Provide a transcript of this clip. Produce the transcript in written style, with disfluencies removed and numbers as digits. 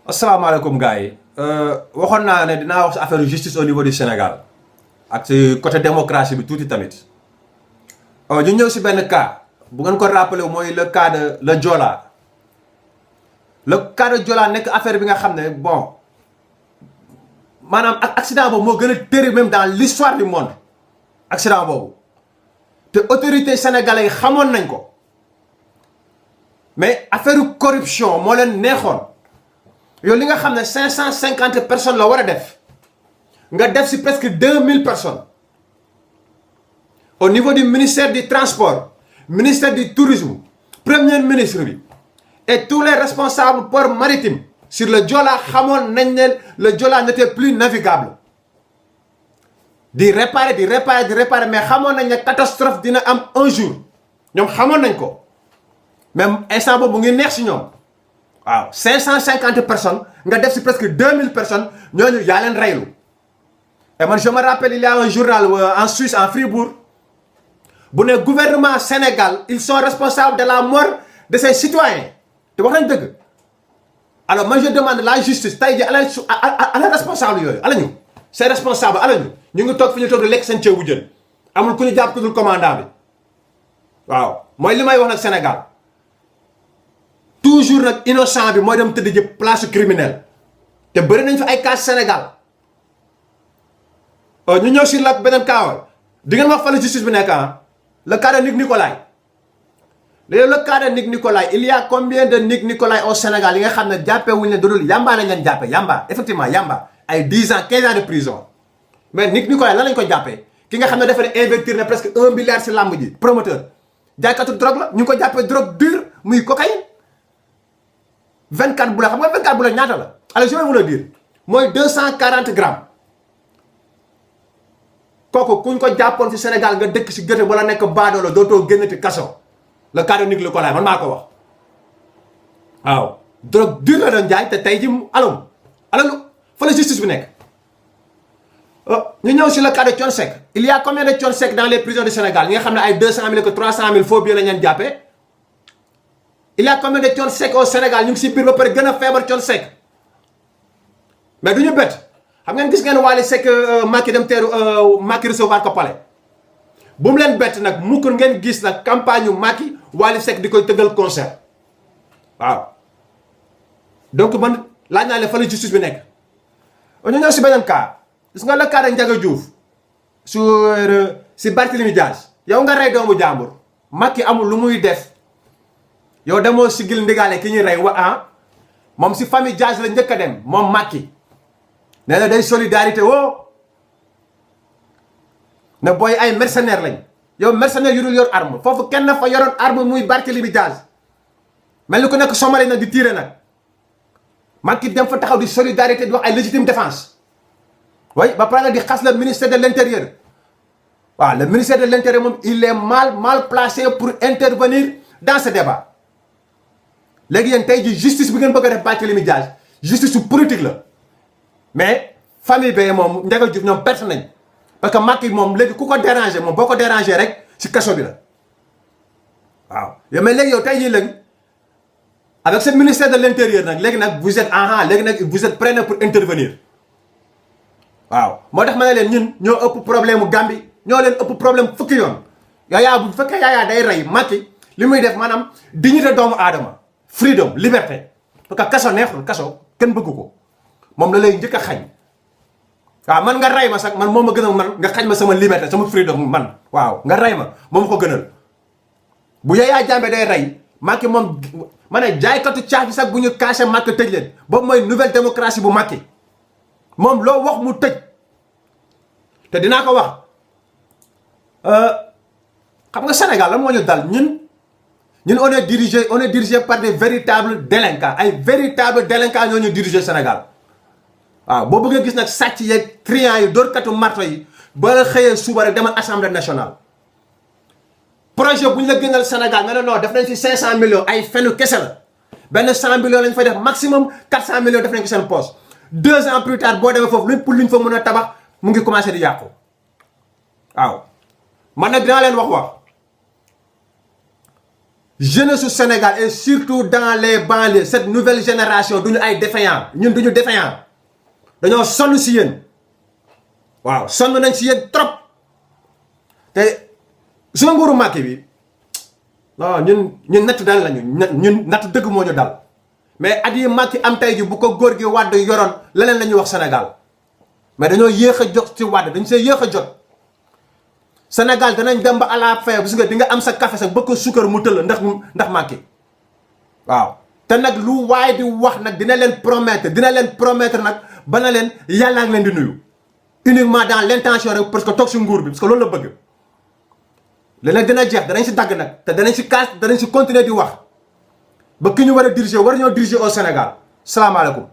asalaamaaleykum gars yi waxoon naa ne dinaa wax si affaire justice au niveau du Sénégal ak si côté démocratie bi tuuti tamit ñu ñëw si benn cas bu ngeen ko rappelé mooy le cas de le Joola le cas de Joola nekk affaire bi nga xam ne bon maanaam ak accident boobu moo gën a terrible même dans l'histoire du monde accident boobu te autorités sénégalais yi xamoon nañ ko mais affaire corruption moo leen neexoon. yow li nga xam ne 550 personnes la war a def nga def si presque 2000 personnes au niveau du ministère du transport ministère du tourisme premier ministre bi et tous les responsables port maritime sur le Joola xamoon nañ ne le Joola n'était plus navigable di réparer mais xamoon nañ ne catastrophe dina am un jour ñoom xamoon nañ ko même instant boobu mu ngi neex si ñoom. waaw 550 personnes nga def si presque 2000 personnes ñooñu yaa leen reylu et man je me rappelle il y a un journal en Suisse en Fribourg bu ne gouvernement Sénégal ils sont responsables de la mort de ses citoyens te wax nañ dëgg alors man je demande la justice tey jii ala responsable yooyu ala ñu c'est responsable ala ñu ngi toog fi ñu toog di lekk seen ceebu jën amul ku ñu jàpp ku dul commandant bi waaw mooy li may wax nag Sénégal toujours nag innocent bi mooy dem tëdd ji place criminelle te bëri nañ fi ay cas Sénégal ñu ñëw sur la beneen kaawal di ngeen wax fa la justice bi nekk le cas de Luc Nicolaï léegi le cas de Luc Nicolaï il y a combien de Luc Nicolaï au Sénégal yi nga xam ne jàppee wuñ leen dudul yamba lañ leen jàppee yamba effectivement yamba ay 10 ans 15 ans de prison mais Luc Nicolaï lan lañ ko jàppee ki nga xam ne dafa ne investir na presque 1 milliard si làmb ji promoteur jaaykatu drogue la ñu ngi ko jàppee drogue dure muy cocaïne 24 boules xam nga 24 boules ñaata la alors je vais vous le dire mooy 240 grammes kooku kuñ ko jàppoon ci Sénégal nga dëkk ci gëte wala nekk baadoo la dootoo génnati kaso le cas de Luc Nicolaï man maa ko wax waaw drogue dure la doon jaay te tey ji alalu fa la justice bi nekk. ñu ñëw ci le cas de Thione Seck il y a combien de Thione Seck dans les prisons du Sénégal ñi nga xam ne ay 200 000 que 300 000 faux billets lañ leen jàppee. il y a combien de Thione Seck au Sénégal ñu ngi si biir ba pare gën a feebar Thione Seck mais du ñu bett xam ngeen gis ngeen Wally Seck Macky dem teeru Macky recevoir ko palais bu mu leen bett nag mukk ngeen gis nag campagne yu Macky Wally Seck di koy tëggal concert waaw donc man laaj naa leen fa la justice bi nekk. ñu ñëw si beneen cas gis nga le cas de Ndiaga Diouf si Barthélémy Dias yow nga rey doomu jàmbur Macky amul lu muy def. yow demoo sigil ndigaale ki ñuy rey moom si famille Dias la njëkk a dem moom Macky nee na day solidarité ne booy ay mercenaire lañ yow mercenaire yu dul yor arme foofu kenn fa yoroon arme muy Barthélémy Dias mel ni ku nekk Somalie nag di tiire nag Macky dem fa taxaw di solidarité di wax ay légitime défense way ba pare nga di xas le ministère de l'intérieur waaw le ministère de l'intérieur moom il est mal placé pour intervenir dans ce débat léegi yéen tey ji justice bi ngeen bëgg a def Barthélémy Dias justice su politique la mais famille bee moom Ndiaga Diouf ñoom perte nañ parce que Macky moom léegi ku ko déranger moom boo ko déranger rek si kaso bi la waaw yow mais léegi yow tey jii léegi avec ce ministère de l'intérieur nag léegi nag vous êtes léegi nag vous êtes prêts pour intervenir waaw moo tax ma ne leen ñun ñoo ëpp problème mu Gambie ñoo leen ëpp problème fukki yoon yaayaa bu fekkee yaayaa day rey Macky li muy def maanaam dignité doomu aadama freedom liberté parce que kaso neexul kaso kenn bëgg ko moom la lay njëkk a xañ waaw man nga rey ma sax man moo ma gënal man nga xañ ma sama liberté sama freedom man waaw nga rey ma moo ma ko gënal bu Yaya Jammeh day rey Macky moom ma ne jaaykatu caaf bi sax bu ñu caché Macky tëj leen boobu mooy nouvelle démocratie bu Macky moom loo wax mu tëj te dinaa ko wax xam nga Sénégal la moo ñu dal ñun on est dirigé par des véritables délinquants ay véritables délinquants ñoo ñu dirigé Sénégal waaw boo bëggee gis nag sàcc yeeg triant yi dóorkatu marto yi ba la xëyee suba rek demal assemblée nationale projet bu ñu la gënal Sénégal nga ne non def nañ fi 500 millions ay fenu kese la benn 100 millions lañ fay def maximum 400 millions def nañ ko seen poche 2 ans plus tard boo demee foofu luñ fa mën a tabax mu ngi commencé di yàqu waaw man nag dinaa leen wax jeunesse su Sénégal et surtout dans les banlieues cette nouvelle génération duñu ay défaillant ñun duñu défaillant dañoo sonn si yéen waaw sonn nañ si yéen trop te su nguuru Macky bi non ñun natt dal lañu ñun natt dëgg moo ñu dal mais at yi Macky am tey ji bu ko góor gi Wade yoroon leneen la ñuy wax Sénégal mais dañoo yéex a jot ci Wade dañu see yéex a jot Sénégal danañ dem ba à la fin gis nga di nga am sa café sax bëgg ko suukar mu tëll ndax Macky waaw te nag lu waaye di wax nag dina leen promettre nag ba na leen yàllaa ngi leen di nuyu uniquement dans l'intention rek parce que toog si nguur bi parce que loolu la bëgg léegi nag dina jeex danañ si dagg nag te danañ si kaas danañ si continuer di wax ba ki ñu war a diriger war ñoo diriger au Sénégal salaamaaleykum